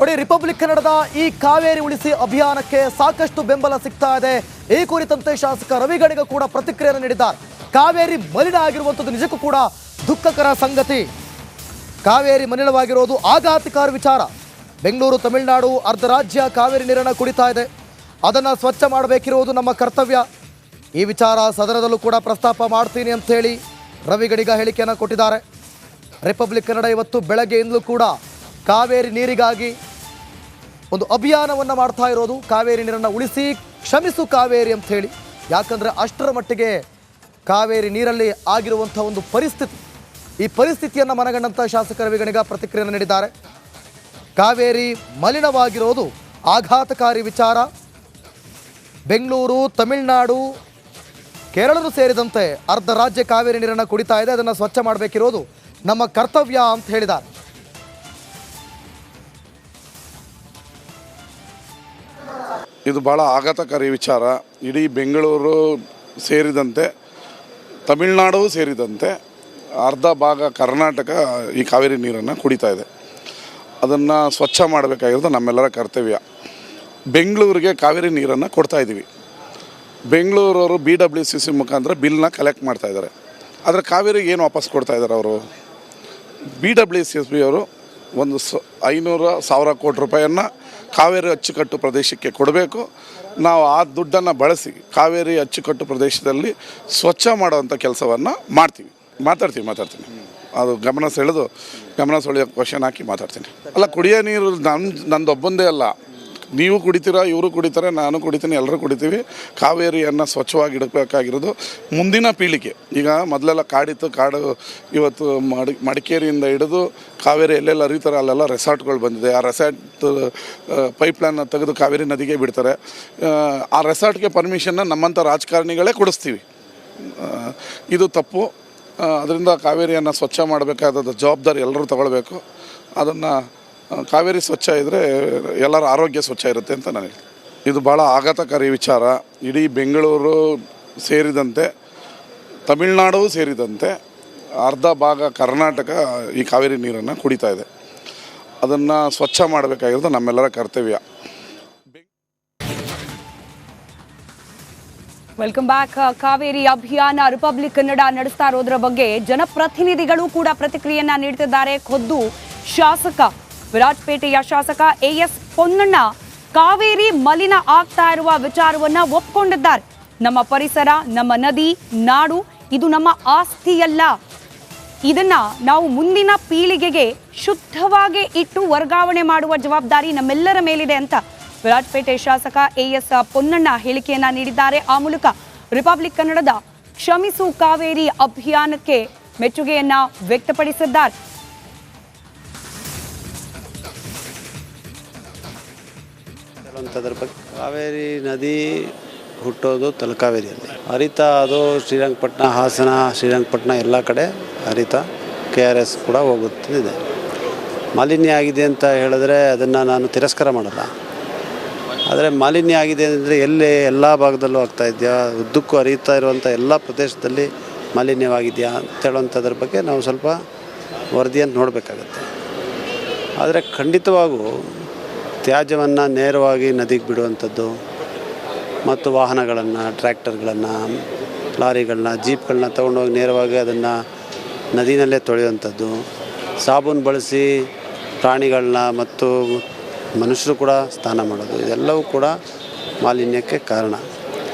ನೋಡಿ, ರಿಪಬ್ಲಿಕ್ ಕನ್ನಡದ ಈ ಕಾವೇರಿ ಉಳಿಸಿ ಅಭಿಯಾನಕ್ಕೆ ಸಾಕಷ್ಟು ಬೆಂಬಲ ಸಿಗ್ತಾ ಇದೆ. ಈ ಕುರಿತಂತೆ ಶಾಸಕ ರವಿ ಗಣಿಗ ಕೂಡ ಪ್ರತಿಕ್ರಿಯೆಯನ್ನು ನೀಡಿದ್ದಾರೆ. ಕಾವೇರಿ ಮಲಿನ ಆಗಿರುವಂಥದ್ದು ನಿಜಕ್ಕೂ ಕೂಡ ದುಃಖಕರ ಸಂಗತಿ. ಕಾವೇರಿ ಮಲಿನವಾಗಿರೋದು ಆಘಾತಕಾರಿ ವಿಚಾರ. ಬೆಂಗಳೂರು, ತಮಿಳುನಾಡು, ಅರ್ಧ ರಾಜ್ಯ ಕಾವೇರಿ ನೀರನ್ನು ಕುಡಿತಾ ಇದೆ. ಅದನ್ನು ಸ್ವಚ್ಛ ಮಾಡಬೇಕಿರುವುದು ನಮ್ಮ ಕರ್ತವ್ಯ. ಈ ವಿಚಾರ ಸದನದಲ್ಲೂ ಕೂಡ ಪ್ರಸ್ತಾಪ ಮಾಡ್ತೀನಿ ಅಂತ ಹೇಳಿ ರವಿ ಗಣಿಗ ಹೇಳಿಕೆಯನ್ನು ಕೊಟ್ಟಿದ್ದಾರೆ. ರಿಪಬ್ಲಿಕ್ ಕನ್ನಡ ಇವತ್ತು ಬೆಳಗ್ಗೆಯಿಂದಲೂ ಕೂಡ ಕಾವೇರಿ ನೀರಿಗಾಗಿ ಒಂದು ಅಭಿಯಾನವನ್ನು ಮಾಡ್ತಾ ಇರೋದು. ಕಾವೇರಿ ನೀರನ್ನು ಉಳಿಸಿ, ಕ್ಷಮಿಸು ಕಾವೇರಿ ಅಂತ ಹೇಳಿ. ಯಾಕಂದರೆ ಅಷ್ಟರ ಮಟ್ಟಿಗೆ ಕಾವೇರಿ ನೀರಲ್ಲಿ ಆಗಿರುವಂಥ ಒಂದು ಪರಿಸ್ಥಿತಿ. ಈ ಪರಿಸ್ಥಿತಿಯನ್ನು ಮನಗಂಡಂಥ ಶಾಸಕ ರವಿ ಗಣಿಗ ಪ್ರತಿಕ್ರಿಯೆಯನ್ನು ನೀಡಿದ್ದಾರೆ. ಕಾವೇರಿ ಮಲಿನವಾಗಿರೋದು ಆಘಾತಕಾರಿ ವಿಚಾರ. ಬೆಂಗಳೂರು, ತಮಿಳುನಾಡು, ಕೇರಳನೂ ಸೇರಿದಂತೆ ಅರ್ಧ ರಾಜ್ಯ ಕಾವೇರಿ ನೀರನ್ನು ಕುಡಿತಾ ಇದೆ. ಅದನ್ನು ಸ್ವಚ್ಛ ಮಾಡಬೇಕಿರೋದು ನಮ್ಮ ಕರ್ತವ್ಯ ಅಂತ ಹೇಳಿದ್ದಾರೆ. ಇದು ಭಾಳ ಆಘಾತಕಾರಿ ವಿಚಾರ. ಇಡೀ ಬೆಂಗಳೂರು ಸೇರಿದಂತೆ ತಮಿಳುನಾಡು ಸೇರಿದಂತೆ ಅರ್ಧ ಭಾಗ ಕರ್ನಾಟಕ ಈ ಕಾವೇರಿ ನೀರನ್ನು ಕುಡಿತಾ ಇದೆ. ಅದನ್ನು ಸ್ವಚ್ಛ ಮಾಡಬೇಕಾಗಿರೋದು ನಮ್ಮೆಲ್ಲರ ಕರ್ತವ್ಯ. ಬೆಂಗಳೂರಿಗೆ ಕಾವೇರಿ ನೀರನ್ನು ಕೊಡ್ತಾಯಿದ್ದೀವಿ. ಬೆಂಗಳೂರವರು BWCC ಮುಖಾಂತರ ಬಿಲ್ನ ಕಲೆಕ್ಟ್ ಮಾಡ್ತಾಯಿದ್ದಾರೆ. ಆದರೆ ಕಾವೇರಿಗೆ ಏನು ವಾಪಸ್ ಕೊಡ್ತಾಯಿದ್ದಾರೆ ಅವರು? BWCC ಅವರು ಒಂದು 500,000 ಕೋಟಿ ರೂಪಾಯಿಯನ್ನು ಕಾವೇರಿ ಅಚ್ಚುಕಟ್ಟು ಪ್ರದೇಶಕ್ಕೆ ಕೊಡಬೇಕು. ನಾವು ಆ ದುಡ್ಡನ್ನು ಬಳಸಿ ಕಾವೇರಿ ಅಚ್ಚುಕಟ್ಟು ಪ್ರದೇಶದಲ್ಲಿ ಸ್ವಚ್ಛ ಮಾಡುವಂಥ ಕೆಲಸವನ್ನು ಮಾತಾಡ್ತೀನಿ. ಅದು ಗಮನ ಸೆಳೆಯೋ ಕ್ವಶನ್ ಹಾಕಿ ಮಾತಾಡ್ತೀನಿ. ಅಲ್ಲ, ಕುಡಿಯೋ ನೀರು ನಂದೊಬ್ಬಂದೇ ಅಲ್ಲ. ನೀವು ಕುಡಿತೀರಾ, ಇವರು ಕುಡಿತಾರೆ, ನಾನು ಕುಡಿತೀನಿ, ಎಲ್ಲರೂ ಕುಡಿತೀವಿ. ಕಾವೇರಿಯನ್ನು ಸ್ವಚ್ಛವಾಗಿ ಇಡಬೇಕಾಗಿರೋದು ಮುಂದಿನ ಪೀಳಿಗೆ. ಈಗ ಮೊದಲೆಲ್ಲ ಕಾಡು ಇವತ್ತು ಮಡಿಕೇರಿಯಿಂದ ಹಿಡಿದು ಕಾವೇರಿ ಎಲ್ಲೆಲ್ಲ ಹರಿತಾರೆ ಅಲ್ಲೆಲ್ಲ ರೆಸಾರ್ಟ್ಗಳು ಬಂದಿದೆ. ಆ ರೆಸಾರ್ಟ್ ಪೈಪ್ಲೈನ್ನ ತೆಗೆದು ಕಾವೇರಿ ನದಿಗೆ ಬಿಡ್ತಾರೆ. ಆ ರೆಸಾರ್ಟ್ಗೆ ಪರ್ಮಿಷನ್ನ ನಮ್ಮಂಥ ರಾಜಕಾರಣಿಗಳೇ ಕೊಡಿಸ್ತೀವಿ. ಇದು ತಪ್ಪು. ಅದರಿಂದ ಕಾವೇರಿಯನ್ನು ಸ್ವಚ್ಛ ಮಾಡಬೇಕಾದ ಜವಾಬ್ದಾರಿ ಎಲ್ಲರೂ ತಗೊಳ್ಬೇಕು. ಅದನ್ನು ಕಾವೇರಿ ಸ್ವಚ್ಛ ಇದ್ದರೆ ಎಲ್ಲರ ಆರೋಗ್ಯ ಸ್ವಚ್ಛ ಇರುತ್ತೆ ಅಂತ ನಾನು ಹೇಳ್ತೀನಿ. ಇದು ಭಾಳ ಆಘಾತಕಾರಿ ವಿಚಾರ. ಇಡೀ ಬೆಂಗಳೂರು ಸೇರಿದಂತೆ ತಮಿಳುನಾಡು ಸೇರಿದಂತೆ ಅರ್ಧ ಭಾಗ ಕರ್ನಾಟಕ ಈ ಕಾವೇರಿ ನೀರನ್ನು ಕುಡಿತಾ ಇದೆ. ಅದನ್ನು ಸ್ವಚ್ಛ ಮಾಡಬೇಕಾಗಿರೋದು ನಮ್ಮೆಲ್ಲರ ಕರ್ತವ್ಯ. Welcome back. ಕಾವೇರಿ ಅಭಿಯಾನ ರಿಪಬ್ಲಿಕ್ ಕನ್ನಡ ನಡೆಸ್ತಾ ಇರೋದ್ರ ಬಗ್ಗೆ ಜನಪ್ರತಿನಿಧಿಗಳು ಕೂಡ ಪ್ರತಿಕ್ರಿಯೆಯನ್ನ ನೀಡ್ತಿದ್ದಾರೆ. ಖುದ್ದು ಶಾಸಕ ವಿರಾಜಪೇಟೆಯ ಶಾಸಕ AS ಪೊನ್ನಣ್ಣ ಕಾವೇರಿ ಮಲಿನ ಆಗ್ತಾ ಇರುವ ವಿಚಾರವನ್ನ ಒಪ್ಪಿಕೊಂಡಿದ್ದಾರೆ. ನಮ್ಮ ಪರಿಸರ, ನಮ್ಮ ನದಿ, ನಾಡು ಇದು ನಮ್ಮ ಆಸ್ತಿಯಲ್ಲ. ಇದನ್ನ ನಾವು ಮುಂದಿನ ಪೀಳಿಗೆಗೆ ಶುದ್ಧವಾಗಿ ಇಟ್ಟು ವರ್ಗಾವಣೆ ಮಾಡುವ ಜವಾಬ್ದಾರಿ ನಮ್ಮೆಲ್ಲರ ಮೇಲಿದೆ ಅಂತ ವಿರಾಜಪೇಟೆ ಶಾಸಕ AS ಪೊನ್ನಣ್ಣ ಹೇಳಿಕೆಯನ್ನ ನೀಡಿದ್ದಾರೆ. ಆ ಮೂಲಕ ರಿಪಬ್ಲಿಕ್ ಕನ್ನಡದ ಕ್ಷಮಿಸು ಕಾವೇರಿ ಅಭಿಯಾನಕ್ಕೆ ಮೆಚ್ಚುಗೆಯನ್ನ ವ್ಯಕ್ತಪಡಿಸಿದ್ದಾರೆ. ಕಾವೇರಿ ನದಿ ಹುಟ್ಟೋದು ತಲಕಾವೇರಿಯಲ್ಲಿ, ಹರಿತಾ ಅದು ಶ್ರೀರಂಗಪಟ್ಟಣ, ಹಾಸನ, ಶ್ರೀರಂಗಪಟ್ಟಣ ಎಲ್ಲ ಕಡೆ ಹರಿತಾ KRS ಕೂಡ ಹೋಗುತ್ತಿದೆ. ಮಾಲಿನ್ಯ ಆಗಿದೆ ಅಂತ ಹೇಳಿದ್ರೆ ಅದನ್ನು ನಾನು ತಿರಸ್ಕಾರ ಮಾಡಲ್ಲ. ಆದರೆ ಮಾಲಿನ್ಯ ಆಗಿದೆ ಅಂದರೆ ಎಲ್ಲ ಭಾಗದಲ್ಲೂ ಆಗ್ತಾ ಇದೆಯಾ, ಉದ್ದಕ್ಕೂ ಹರಿತಾ ಇರುವಂಥ ಎಲ್ಲ ಪ್ರದೇಶದಲ್ಲಿ ಮಾಲಿನ್ಯವಾಗಿದೆಯಾ ಅಂತ ಹೇಳುವಂಥದ್ರ ಬಗ್ಗೆ ನಾವು ಸ್ವಲ್ಪ ವರದಿಯನ್ನು ನೋಡಬೇಕಾಗತ್ತೆ. ಆದರೆ ಖಂಡಿತವಾಗೂ ತ್ಯಾಜ್ಯವನ್ನು ನೇರವಾಗಿ ನದಿಗೆ ಬಿಡುವಂಥದ್ದು ಮತ್ತು ವಾಹನಗಳನ್ನು, ಟ್ರ್ಯಾಕ್ಟರ್ಗಳನ್ನು, ಲಾರಿಗಳನ್ನ, ಜೀಪ್ಗಳನ್ನ ತೊಗೊಂಡೋಗಿ ನೇರವಾಗಿ ಅದನ್ನು ನದಿನಲ್ಲೇ ತೊಳೆಯುವಂಥದ್ದು, ಸಾಬೂನು ಬಳಸಿ ಪ್ರಾಣಿಗಳನ್ನ ಮತ್ತು ಮನುಷ್ಯರು ಕೂಡ ಸ್ನಾನ ಮಾಡೋದು, ಇದೆಲ್ಲವೂ ಕೂಡ ಮಾಲಿನ್ಯಕ್ಕೆ ಕಾರಣ.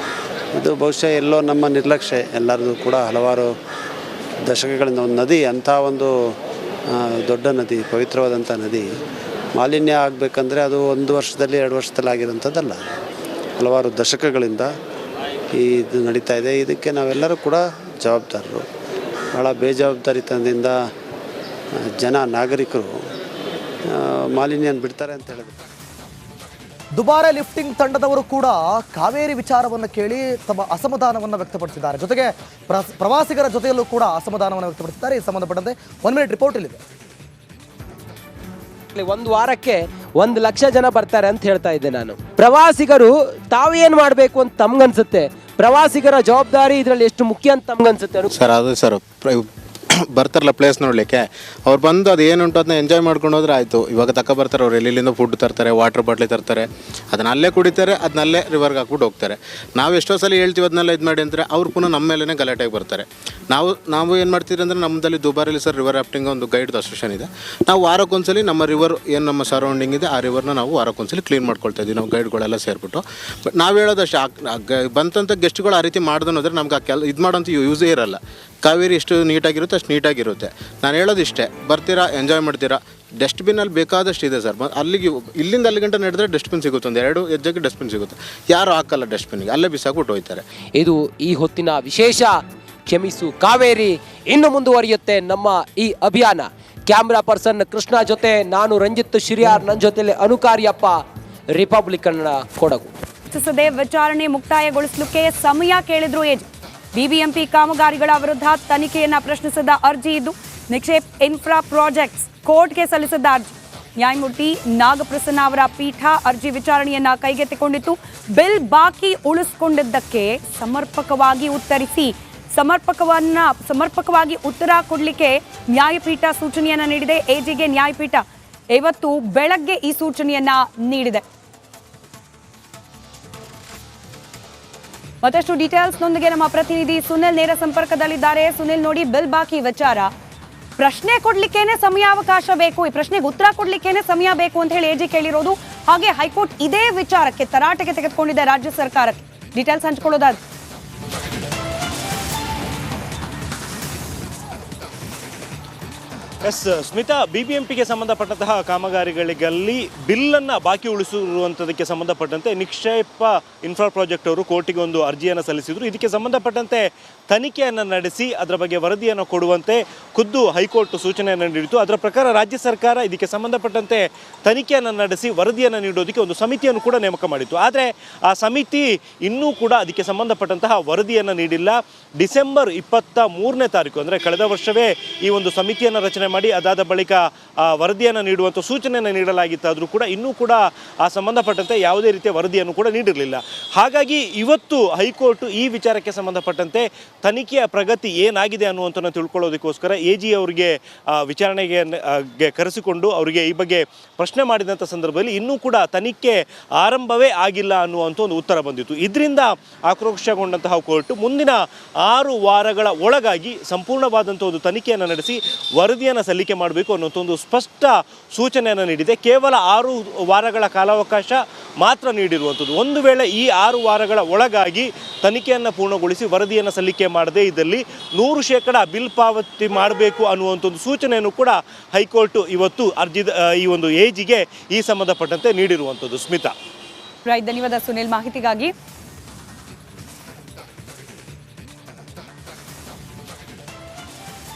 ಇದು ಬಹುಶಃ ಎಲ್ಲೋ ನಮ್ಮ ನಿರ್ಲಕ್ಷ್ಯ ಎಲ್ಲರದು ಕೂಡ. ಹಲವಾರು ದಶಕಗಳಿಂದ ಒಂದು ನದಿ, ಅಂಥ ಒಂದು ದೊಡ್ಡ ನದಿ, ಪವಿತ್ರವಾದಂಥ ನದಿ ಮಾಲಿನ್ಯ ಆಗಬೇಕಂದ್ರೆ ಅದು 1 ವರ್ಷದಲ್ಲಿ 2 ವರ್ಷದಲ್ಲಿ ಆಗಿರೋಂಥದ್ದಲ್ಲ. ಹಲವಾರು ದಶಕಗಳಿಂದ ಇದು ನಡೀತಾ ಇದೆ. ಇದಕ್ಕೆ ನಾವೆಲ್ಲರೂ ಕೂಡ ಜವಾಬ್ದಾರರು. ಭಾಳ ಬೇಜವಾಬ್ದಾರಿತನದಿಂದ ನಾಗರಿಕರು ಮಾಲಿನ್ಯ ಬಿಡ್ತಾರೆ ಅಂತ ಹೇಳಿದ್ರು. ದುಬಾರೆ ಲಿಫ್ಟಿಂಗ್ ತಂಡದವರು ಕೂಡ ಕಾವೇರಿ ವಿಚಾರವನ್ನು ಕೇಳಿ ತಮ್ಮ ಅಸಮಾಧಾನವನ್ನು ವ್ಯಕ್ತಪಡಿಸಿದ್ದಾರೆ. ಜೊತೆಗೆ ಪ್ರವಾಸಿಗರ ಜೊತೆಯಲ್ಲೂ ಕೂಡ ಅಸಮಾಧಾನವನ್ನು ವ್ಯಕ್ತಪಡಿಸಿದ್ದಾರೆ. ಈ ಸಂಬಂಧಪಟ್ಟಂತೆ 1 ಮಿನಿಟ್ ರಿಪೋರ್ಟ್ ಇಲ್ಲಿದೆ. ಒಂದು ವಾರಕ್ಕೆ 1 ಲಕ್ಷ ಜನ ಬರ್ತಾರೆ ಅಂತ ಹೇಳ್ತಾ ಇದ್ದೆ ನಾನು. ಪ್ರವಾಸಿಗರು ತಾವೇನು ಮಾಡಬೇಕು ಅಂತ ತಮ್ಗನ್ಸುತ್ತೆ? ಪ್ರವಾಸಿಗರ ಜವಾಬ್ದಾರಿ ಇದರಲ್ಲಿ ಎಷ್ಟು ಮುಖ್ಯ ಅಂತ ತಮ್ಗನ್ಸುತ್ತೆ? ಸರ್, ಅದು ಸರ್ ಬರ್ತಾರಲ್ಲ ಪ್ಲೇಸ್ ನೋಡಲಿಕ್ಕೆ, ಅವ್ರು ಬಂದು ಅದು ಏನುಂಟು ಅದನ್ನ ಎಂಜಾಯ್ ಮಾಡ್ಕೊಂಡು ಹೋದ್ರೆ ಆಯಿತು. ಇವಾಗ ಬರ್ತಾರೆ ಅವ್ರು ಎಲ್ಲಿಂದ ಫುಡ್ ತರ್ತಾರೆ, ವಾಟರ್ ಬಾಟ್ಲಿ ತರ್ತಾರೆ, ಅದನ್ನ ಅಲ್ಲೇ ಕುಡಿತಾರೆ, ಅದನ್ನಲ್ಲೇ ರಿವರ್ಗೆ ಹಾಕ್ಬಿಟ್ಟು ಹೋಗ್ತಾರೆ. ನಾವು ಎಷ್ಟೋ ಸಲ ಹೇಳ್ತೀವಿ ಅದನ್ನೆಲ್ಲ ಇದು ಮಾಡಿ ಅಂದರೆ ಅವ್ರು ಪುನಃ ನಮ್ಮ ಮೇಲೇ ಗಲಾಟೆಗೆ ಬರ್ತಾರೆ. ನಾವು ಏನು ಮಾಡ್ತೀವಿ ಅಂದರೆ ನಮ್ಮದಲ್ಲಿ ದುಬಾರಿಲಿ ಸರ್ ರಿವರ್ ರಾಫ್ಟಿಂಗ್ ಒಂದು ಗೈಡ್ ಅಸೋಸಿಯೇಷನ್ ಇದೆ. ನಾವು ವಾರಕ್ಕೊಂದ್ಸಲಿ ನಮ್ಮ ರಿವರ್ ಏನು ನಮ್ಮ ಸರೌಂಡಿಂಗ್ ಇದೆ ಆ ರಿವರ್ನ ನಾವು ವಾರಕ್ಕೊಂದ್ಸಲಿ ಕ್ಲೀನ್ ಮಾಡ್ಕೊಳ್ತಾ ಇದ್ದೀವಿ ನಾವು ಗೈಡ್ಗಳೆಲ್ಲ ಸೇರಿಬಿಟ್ಟು. ಬಟ್ ನಾವು ಹೇಳೋದಷ್ಟು ಬಂತಂಥ ಗೆಸ್ಟ್ಗಳು ಆ ರೀತಿ ಮಾಡ್ದೋದ್ರೆ ನಮ್ಗೆ ಆ ಇದು ಮಾಡೋಂಥ ಯೂಸೇ ಇರಲ್ಲ. ಕಾವೇರಿ ಎಷ್ಟು ನೀಟಾಗಿರುತ್ತೆ ಅಷ್ಟು ನೀಟಾಗಿರುತ್ತೆ. ನಾನು ಹೇಳೋದಿಷ್ಟೇ, ಬರ್ತೀರಾ ಎಂಜಾಯ್ ಮಾಡ್ತೀರಾ, ಡಸ್ಟ್ಬಿನಲ್ಲಿ ಬೇಕಾದಷ್ಟು ಇದೆ ಸರ್. ಅಲ್ಲಿಗೆ ಇಲ್ಲಿಂದ ಅಲ್ಲಿ ಗಂಟೆ ನಡೆದ್ರೆ ಡಸ್ಟ್ಬಿನ್ ಸಿಗುತ್ತೆ, ಒಂದು 2 ಹೆಜ್ಜೆಗೆ ಡಸ್ಟ್ಬಿನ್ ಸಿಗುತ್ತೆ. ಯಾರು ಹಾಕಲ್ಲ ಡಸ್ಟ್ಬಿನ್ಗೆ, ಅಲ್ಲೇ ಬಿಸಾಕ್ಬಿಟ್ಟು ಹೋಗ್ತಾರೆ. ಇದು ಈ ಹೊತ್ತಿನ ವಿಶೇಷ. ಕ್ಷಮಿಸು ಕಾವೇರಿ ಇನ್ನು ಮುಂದುವರಿಯುತ್ತೆ ನಮ್ಮ ಈ ಅಭಿಯಾನ. ಕ್ಯಾಮ್ರಾ ಪರ್ಸನ್ ಕೃಷ್ಣ ಜೊತೆ ನಾನು ರಂಜಿತ್ ಶಿರಿಯಾರ್, ನನ್ನ ಜೊತೆಲಿ ಅನುಕಾರ್ಯಪ್ಪ, ರಿಪಬ್ಲಿಕ್ ಕನ್ನಡ, ಕೊಡಗು. ವಿಚಾರಣೆ ಮುಕ್ತಾಯಗೊಳಿಸಲಿಕ್ಕೆ ಸಮಯ ಕೇಳಿದ್ರು ಎಜಿ. ಬಿಬಿಎಂಪಿ ಕಾಮಗಾರಿಗಳ ವಿರುದ್ಧ ತನಿಖೆಯನ್ನ ಪ್ರಶ್ನಿಸಿದ ಅರ್ಜಿ ಇದ್ದು ನಿಕ್ಷೇಪ್ ಇನ್ಫ್ರಾ ಪ್ರಾಜೆಕ್ಟ್ಸ್ ಕೋರ್ಟ್ಗೆ ಸಲ್ಲಿಸಿದ್ದ ಅರ್ಜಿ. ನ್ಯಾಯಮೂರ್ತಿ ನಾಗಪ್ರಸನ್ನ ಅವರ ಪೀಠ ಅರ್ಜಿ ವಿಚಾರಣೆಯನ್ನ ಕೈಗೆತ್ತಿಕೊಂಡಿತ್ತು. ಬಿಲ್ ಬಾಕಿ ಉಳಿಸಿಕೊಂಡಿದ್ದಕ್ಕೆ ಸಮರ್ಪಕವಾಗಿ ಉತ್ತರ ಕೊಡಲಿಕ್ಕೆ ನ್ಯಾಯಪೀಠ ಸೂಚನೆಯನ್ನ ನೀಡಿದೆ. ಎಜಿಗೆ ನ್ಯಾಯಪೀಠ ಇವತ್ತು ಬೆಳಗ್ಗೆ ಈ ಸೂಚನೆಯನ್ನ ನೀಡಿದೆ. ಮತ್ತಷ್ಟು ಡೀಟೇಲ್ಸ್ನೊಂದಿಗೆ ನಮ್ಮ ಪ್ರತಿನಿಧಿ ಸುನಿಲ್ ನೇರ ಸಂಪರ್ಕದಲ್ಲಿದ್ದಾರೆ. ಸುನಿಲ್, ನೋಡಿ, ಬಿಲ್ ಬಾಕಿ ವಿಚಾರ ಪ್ರಶ್ನೆ ಕೊಡ್ಲಿಕ್ಕೇನೆ ಸಮಯಾವಕಾಶ ಬೇಕು, ಈ ಪ್ರಶ್ನೆಗೆ ಉತ್ತರ ಕೊಡ್ಲಿಕ್ಕೇನೆ ಸಮಯ ಬೇಕು ಅಂತ ಹೇಳಿ ಎಜಿ ಕೇಳಿರೋದು. ಹಾಗೆ ಹೈಕೋರ್ಟ್ ಇದೇ ವಿಚಾರಕ್ಕೆ ತರಾಟೆಗೆ ತೆಗೆದುಕೊಂಡಿದೆ ರಾಜ್ಯ ಸರ್ಕಾರಕ್ಕೆ. ಡೀಟೇಲ್ಸ್ ಹಂಚ್ಕೊಳ್ಳೋದಾದ್ರೆ ಸ್ಮಿತಾ, ಬಿಬಿಎಂಪಿಗೆ ಸಂಬಂಧಪಟ್ಟಂತಹ ಕಾಮಗಾರಿಗಳಲ್ಲಿ ಬಿಲ್ಲನ್ನು ಬಾಕಿ ಉಳಿಸಿರುವಂಥದಕ್ಕೆ ಸಂಬಂಧಪಟ್ಟಂತೆ ನಿಕ್ಷೇಪ ಇನ್ಫ್ರಾ ಪ್ರಾಜೆಕ್ಟ್ ಅವರು ಕೋರ್ಟಿಗೆ ಒಂದು ಅರ್ಜಿಯನ್ನು ಸಲ್ಲಿಸಿದರು. ಇದಕ್ಕೆ ಸಂಬಂಧಪಟ್ಟಂತೆ ತನಿಖೆಯನ್ನು ನಡೆಸಿ ಅದರ ಬಗ್ಗೆ ವರದಿಯನ್ನು ಕೊಡುವಂತೆ ಖುದ್ದು ಹೈಕೋರ್ಟ್ ಸೂಚನೆಯನ್ನು ನೀಡಿತು. ಅದರ ಪ್ರಕಾರ ರಾಜ್ಯ ಸರ್ಕಾರ ಇದಕ್ಕೆ ಸಂಬಂಧಪಟ್ಟಂತೆ ತನಿಖೆಯನ್ನು ನಡೆಸಿ ವರದಿಯನ್ನು ನೀಡೋದಕ್ಕೆ ಒಂದು ಸಮಿತಿಯನ್ನು ಕೂಡ ನೇಮಕ ಮಾಡಿತ್ತು. ಆದರೆ ಆ ಸಮಿತಿ ಇನ್ನೂ ಕೂಡ ಅದಕ್ಕೆ ಸಂಬಂಧಪಟ್ಟಂತಹ ವರದಿಯನ್ನು ನೀಡಿಲ್ಲ. ಡಿಸೆಂಬರ್ 23ನೇ ತಾರೀಕು ಅಂದರೆ ಕಳೆದ ವರ್ಷವೇ ಈ ಒಂದು ಸಮಿತಿಯನ್ನು ರಚನೆ ಮಾಡಿ ಅದಾದ ಬಳಿಕ ವರದಿಯನ್ನು ನೀಡುವಂಥ ಸೂಚನೆಯನ್ನು ನೀಡಲಾಗಿತ್ತಾದರೂ ಕೂಡ ಇನ್ನೂ ಕೂಡ ಆ ಸಂಬಂಧಪಟ್ಟಂತೆ ಯಾವುದೇ ರೀತಿಯ ವರದಿಯನ್ನು ಕೂಡ ನೀಡಿರಲಿಲ್ಲ. ಹಾಗಾಗಿ ಇವತ್ತು ಹೈಕೋರ್ಟ್ ಈ ವಿಚಾರಕ್ಕೆ ಸಂಬಂಧಪಟ್ಟಂತೆ ತನಿಖೆಯ ಪ್ರಗತಿ ಏನಾಗಿದೆ ಅನ್ನುವಂಥನ್ನು ತಿಳ್ಕೊಳ್ಳೋದಕ್ಕೋಸ್ಕರ ಎಜಿ ಅವರಿಗೆ ವಿಚಾರಣೆಗೆ ಕರೆಸಿಕೊಂಡು ಅವರಿಗೆ ಈ ಬಗ್ಗೆ ಪ್ರಶ್ನೆ ಮಾಡಿದಂಥ ಸಂದರ್ಭದಲ್ಲಿ ಇನ್ನೂ ಕೂಡ ತನಿಖೆ ಆರಂಭವೇ ಆಗಿಲ್ಲ ಅನ್ನುವಂಥ ಒಂದು ಉತ್ತರ ಬಂದಿತ್ತು. ಇದರಿಂದ ಆಕ್ರೋಶಗೊಂಡಂತಹ ಕೋರ್ಟ್ ಮುಂದಿನ 6 ವಾರಗಳ ಒಳಗಾಗಿ ಸಂಪೂರ್ಣವಾದಂಥ ಒಂದು ತನಿಖೆಯನ್ನು ನಡೆಸಿ ವರದಿಯನ್ನು ಸಲ್ಲಿಕೆ ಮಾಡಬೇಕು ಅನ್ನುವಂಥ ಒಂದು ಸ್ಪಷ್ಟ ಸೂಚನೆಯನ್ನು ನೀಡಿದೆ. ಕೇವಲ 6 ವಾರಗಳ ಕಾಲಾವಕಾಶ ಮಾತ್ರ ನೀಡಿರುವಂಥದ್ದು. ಒಂದು ವೇಳೆ ಈ 6 ವಾರಗಳ ಒಳಗಾಗಿ ತನಿಖೆಯನ್ನು ಪೂರ್ಣಗೊಳಿಸಿ ವರದಿಯನ್ನು ಸಲ್ಲಿಕೆ ಮಾಡದೇ ಇದ್ದಲ್ಲಿ 100% ಬಿಲ್ ಪಾವತಿ ಮಾಡಬೇಕು ಅನ್ನುವಂಥ ಒಂದು ಸೂಚನೆಯನ್ನು ಕೂಡ ಹೈಕೋರ್ಟ್ ಇವತ್ತು ಈ ಒಂದು ಎಜಿಗೆ ಈ ಸಂಬಂಧಪಟ್ಟಂತೆ ನೀಡಿರುವಂಥದ್ದು. ಸ್ಮಿತಾ, ಧನ್ಯವಾದ ಸುನಿಲ್ ಮಾಹಿತಿಗಾಗಿ.